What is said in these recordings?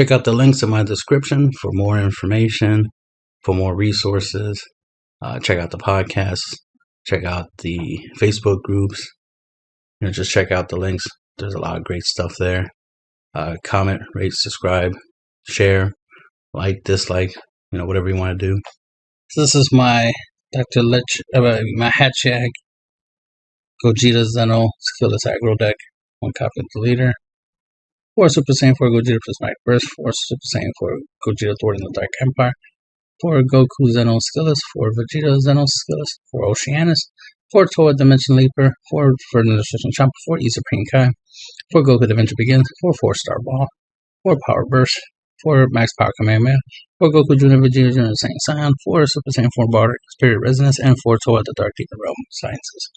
Check out the links in my description for more information, for more resources. Check out the podcast. Check out the Facebook groups. Just check out the links. There's a lot of great stuff there. Comment, rate, subscribe, share, like, dislike, whatever you want to do. So this is my my Hatchhyack Gogeta Xeno skillless aggro deck. 1 copy of the leader. 4 Super Saiyan 4 Gogeta Prismatic Burst. 4 Super Saiyan 4 Gogeta Thwarting the Dark Empire. 4 Goku Xeno skillless. 4 Vegeta Xeno skillless. 4 Oceanus. 4 Toa Dimension Leaper. 4 Ferdinand Destruction Chopper. 4 E Supreme Kai. 4 Goku The Adventure Begins. 4 4-Star Ball. 4 Power Burst. 4 Max Power Kamehameha. 4 Goku Jr. Vegeta Jr. Saiyan Scion. 4 Super Saiyan 4 Bardic Spirit Resonance. And 4 Toa The Dark Demon Realm Sciences.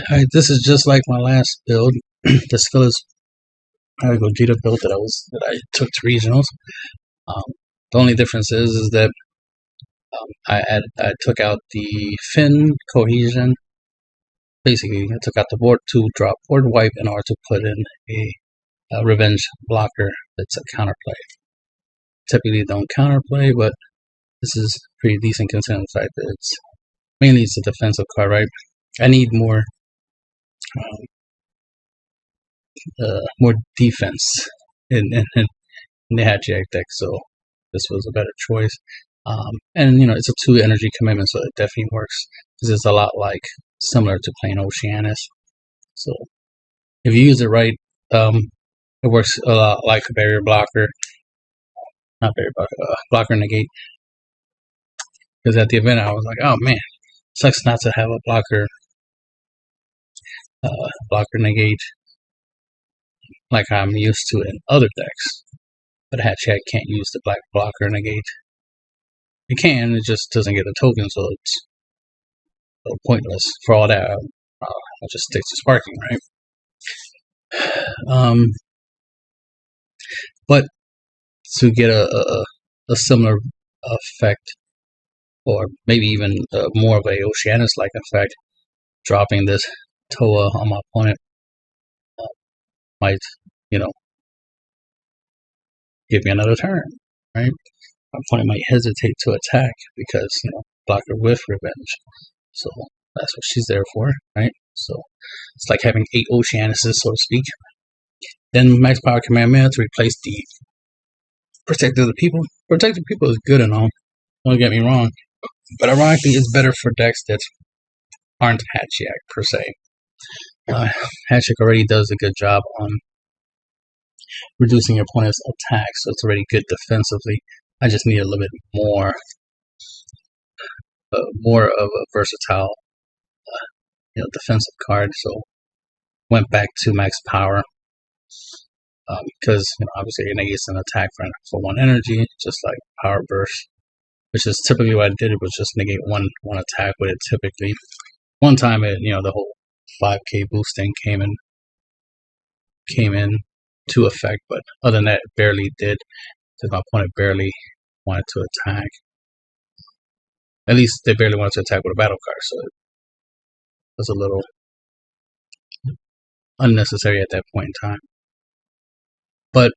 Alright, this is just like my last build. The skillless Gogeta build that I took to regionals. The only difference is that I took out the fin cohesion. Basically, I took out the board to drop board wipe in order to put in a revenge blocker that's a counterplay. Typically don't counterplay, but this is pretty decent considering the fact that it's a defensive card, right? I need more defense in the Hatchhyack deck, so this was a better choice. And it's a 2 energy commitment, so it definitely works because it's a lot similar to playing Oceanus. So if you use it right, it works a lot like a barrier blocker, not barrier blocker, blocker negate. Because at the event I was like, oh man, sucks not to have a blocker negate like I'm used to in other decks. But Hatchhyack can't use the black blocker negate. It can, it just doesn't get a token, so it's pointless. For all that, I'll just stick to sparking, right? But to get a similar effect, or maybe even more of a Oceanus-like effect, dropping this Toa on my opponent might, give me another turn, right? My opponent might hesitate to attack because, blocker with revenge. So that's what she's there for, right? So it's like having 8 Oceanuses, so to speak. Then Max Power Kamehameha to replace the Protector of the People. Protector of the People is good and all, don't get me wrong. But ironically, it's better for decks that aren't Hatchhyack, per se. Hatchhyack already does a good job on reducing your opponent's attack, so it's already good defensively. I just need a little bit more of a versatile, defensive card. So went back to Max Power because obviously it negates an attack for 1 energy, just like Power Burst, which is typically what I did. It was just negate one attack with it. Typically, one time the whole 5k boosting came in to effect, but other than that, it barely did because my opponent barely wanted to attack. At least they barely wanted to attack with a battle card, so it was a little unnecessary at that point in time. But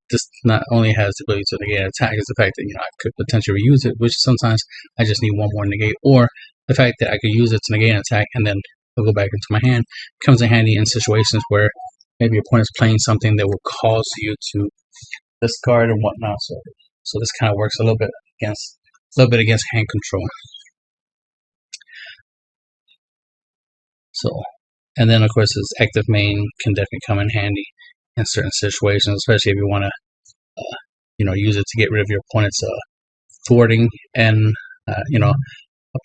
this not only has the ability to negate an attack, is the fact that I could potentially reuse it, which sometimes I just need 1 more negate, or the fact that I could use it to negate an attack and then it'll go back into my hand. Comes in handy in situations where maybe your opponent's playing something that will cause you to discard and whatnot. So this kind of works a little bit against hand control. So, and then of course his active main can definitely come in handy in certain situations, especially if you want to use it to get rid of your opponent's thwarting. And I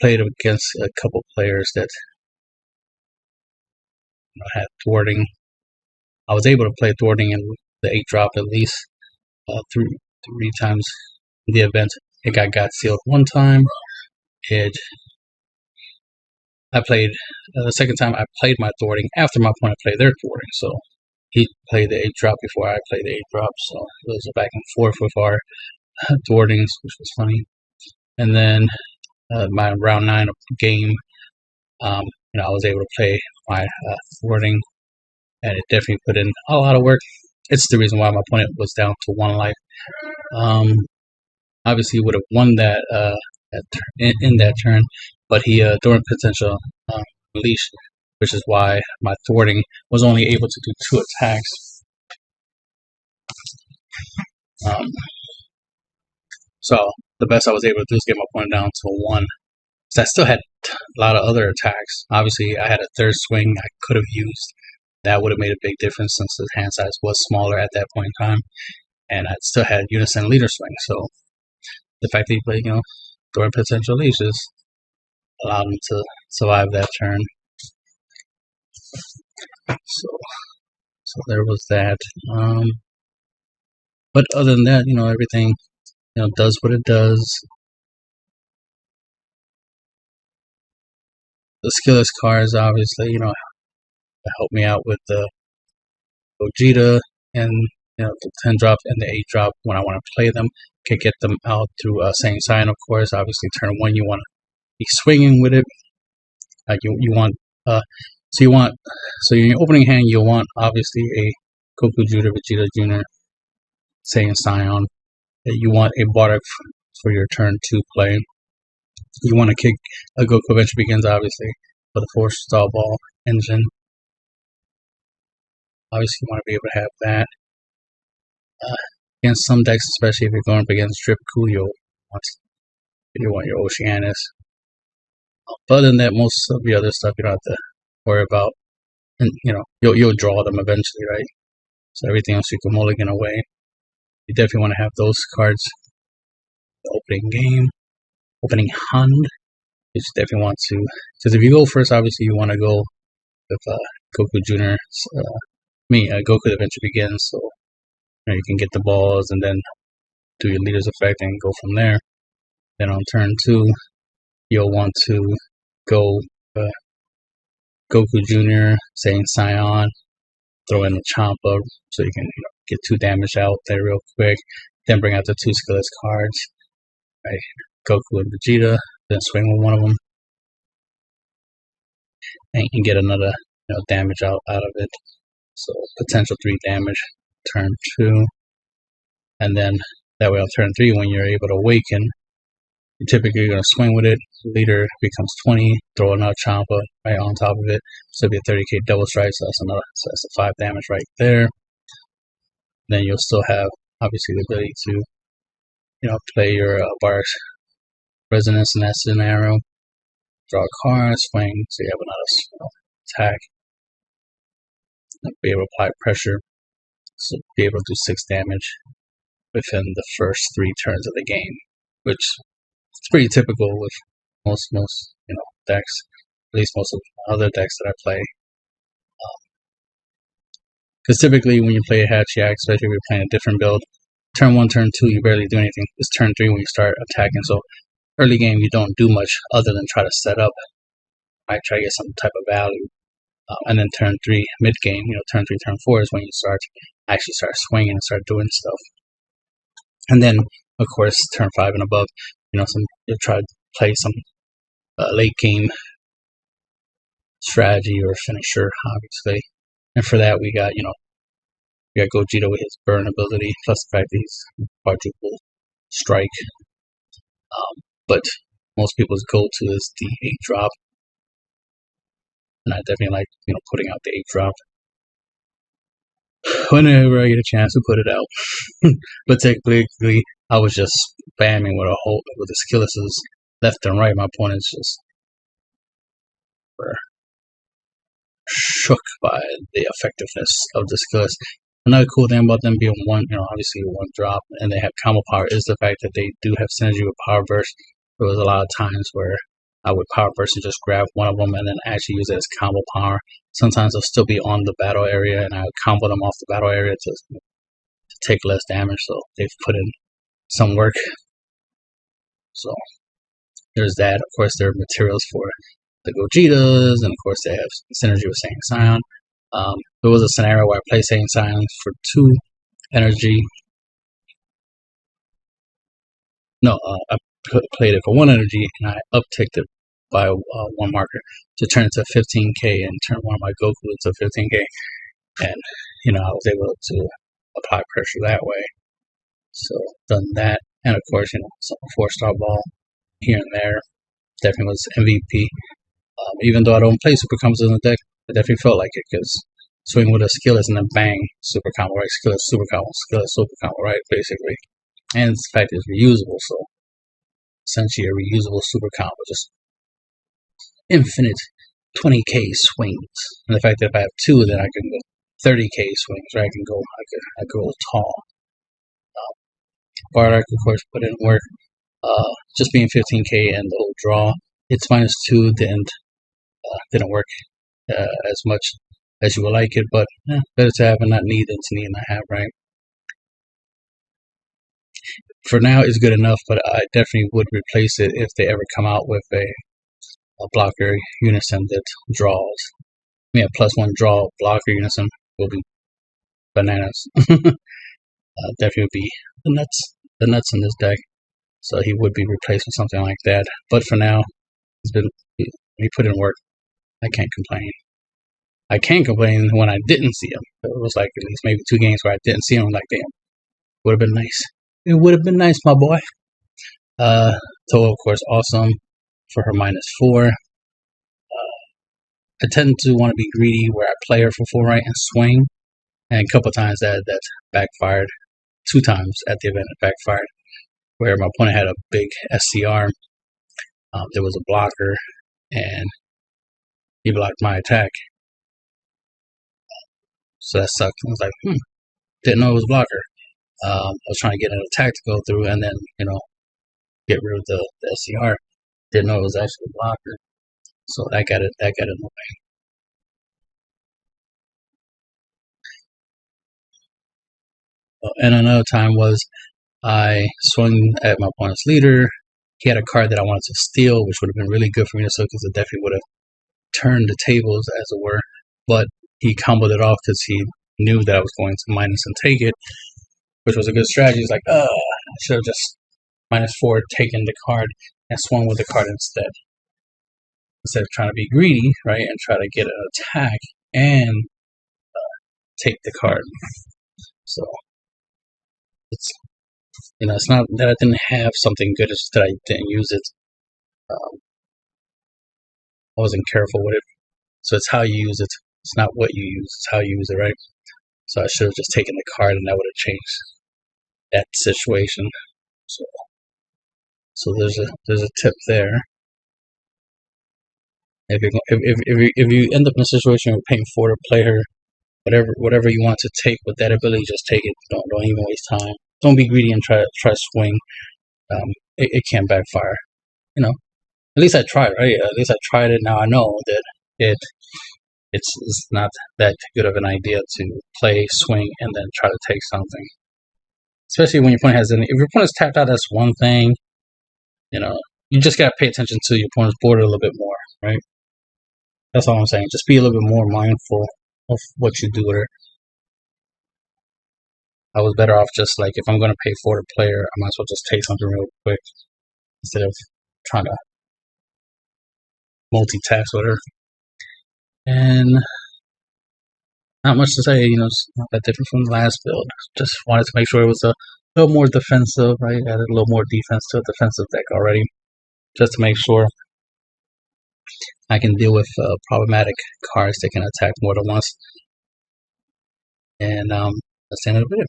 played against a couple players that had thwarting. I was able to play thwarting in the 8-drop at least 3 times in the event. It got sealed 1 time. I played the second time. I played my thwarting after my opponent played their thwarting. So he played the 8-drop before I played the 8-drop. So it was a back and forth with our thwartings, which was funny. And then my round 9 of the game, I was able to play my thwarting, and it definitely put in a lot of work it's the reason why my opponent was down to 1 life. Obviously, he would have won that in that turn, but he during potential release, which is why my thwarting was only able to do 2 attacks. So the best I was able to do is get my opponent down to 1. So I still had a lot of other attacks. Obviously, I had a 3rd swing I could have used. That would have made a big difference since the hand size was smaller at that point in time. And I still had unison leader swing. So the fact that he played, during potential leashes allowed him to survive that turn. So there was that. But other than that, everything, does what it does. The skillless cards, obviously, help me out with the Gogeta and the 10 drop and the 8 drop when I want to play them. Can get them out through Same Sign, of course. Obviously, turn 1 you want to be swinging with it. So in your opening hand you'll want obviously a Goku Junior, Vegeta Junior, Saiyan Scion. You want a Bardock for your turn 2 play. You want to kick a Goku Adventure Begins, obviously, for the Force Star Ball engine. Obviously, you want to be able to have that. Against some decks, especially if you're going up against Drip Cool, you want your Oceanus. But other than that, most of the other stuff you don't have to worry about. And, you'll draw them eventually, right? So everything else you can mulligan away. You definitely want to have those cards. The opening hand. You definitely want to, because if you go first, obviously you want to go with Goku Junior. Goku Adventure Begins, so you can get the balls and then do your leader's effect and go from there. Then on turn 2, you'll want to go Goku Junior, Saiyan Scion, throw in the Champa so you can get 2 damage out there real quick. Then bring out the 2 skillless cards. Right, Goku and Vegeta. Then swing with one of them, and you can get another damage out of it. So potential 3 damage turn 2, and then that way on turn 3 when you're able to awaken, you're typically going to swing with it. Leader becomes 20. Throw another Champa right on top of it. So it'll be a 30k double strike. So that's a 5 damage right there. Then you'll still have obviously the ability to play your Bardock Resonance in that scenario. Draw a card, swing, so you have another attack. Be able to apply pressure, so be able to do 6 damage within the first 3 turns of the game, which is pretty typical with most decks, at least most of the other decks that I play. Because typically when you play a Hatchhyack, especially if you're playing a different build, turn 1, turn 2, you barely do anything. It's turn 3 when you start attacking, so early game you don't do much other than try to set up. I try to get some type of value. And then turn 3, mid game, turn 3, turn 4 is when you actually start swinging and start doing stuff. And then, of course, turn 5 and above, you'll try to play some late game strategy or finisher, obviously. And for that, we got Gogeta with his burn ability, plus the fact that he's quadruple strike. But most people's go-to is the 8 drop. And I definitely like, putting out the 8 drop. Whenever I get a chance to put it out. But technically, I was just spamming with the skilllesses left and right. My opponents just were shook by the effectiveness of the skillless. Another cool thing about them being obviously 1 drop, and they have combo power, is the fact that they do have synergy with power burst. There was a lot of times where I would power burst and just grab one of them and then actually use it as combo power. Sometimes they'll still be on the battle area, and I would combo them off the battle area to take less damage. So they've put in some work. So there's that. Of course, there are materials for the Gogetas, and of course they have synergy with Saiyan Scion. There was a scenario where I played Saiyan Scion for 2 energy. No, I played it for 1 energy, and I upticked it by 1 marker to turn it to 15k and turn one of my Goku to 15k. And I was able to apply pressure that way. So done that, and of course, some 4-star ball here and there. Definitely was MVP. Even though I don't play super combos in the deck, I definitely felt like it because swing with a skillet and then bang, super combo, right? Skillet, super combo, skillet, super combo, right? Basically, and the fact it's reusable, so essentially a reusable super combo, just infinite 20k swings. And the fact that if I have 2, then I can go 30k swings, right? I could go tall. Bardock, of course, put in work. Just being 15k and the whole draw, it's -2 didn't work as much as you would like it, but better to have and not need than to need and not have, right? For now, it's good enough, but I definitely would replace it if they ever come out with a blocker unison that draws. I mean, a +1 draw blocker unison will be bananas. Definitely would be the nuts in this deck. So he would be replaced with something like that. But for now, he put in work. I can't complain. I can complain when I didn't see him. It was like at least maybe 2 games where I didn't see him. Like, damn, would have been nice. It would have been nice, my boy. Toa, of course, awesome for her -4. I tend to want to be greedy where I play her for 4 right and swing. And a couple times that backfired. 2 times at the event it backfired. Where my opponent had a big SCR. There was a blocker, and he blocked my attack. So that sucked. I was like, didn't know it was a blocker. I was trying to get an attack to go through and then, get rid of the SCR. Didn't know it was actually a blocker. So that got in the way. And another time was I swung at my opponent's leader. He had a card that I wanted to steal, which would have been really good for me to steal because it definitely would have turned the tables, as it were. But he comboed it off because he knew that I was going to minus and take it, which was a good strategy. He's like, I should have just -4 taken the card and swung with the card instead. Instead of trying to be greedy, right, and try to get an attack and take the card. So it's not that I didn't have something good, it's that I didn't use it. I wasn't careful with it. So it's how you use it. It's not what you use, it's how you use it, right? So I should have just taken the card and that would have changed that situation. So there's a tip there. If you end up in a situation where you're paying 4 to play her, whatever you want to take with that ability, just take it. Don't even waste time. Don't be greedy and try to swing. It can backfire. At least I tried, right? At least I tried it. Now I know that it's not that good of an idea to play, swing, and then try to take something. Especially when your opponent has if your opponent's tapped out, that's one thing. You just gotta pay attention to your opponent's board a little bit more, right? That's all I'm saying. Just be a little bit more mindful of what you do with her. I was better off just like, if I'm going to pay 4 to play her, I might as well just take something real quick instead of trying to multitask with her. And not much to say, it's not that different from the last build. Just wanted to make sure it was a little more defensive, right? Added a little more defense to a defensive deck already, just to make sure I can deal with problematic cards that can attack more than once. And that's the end of the video.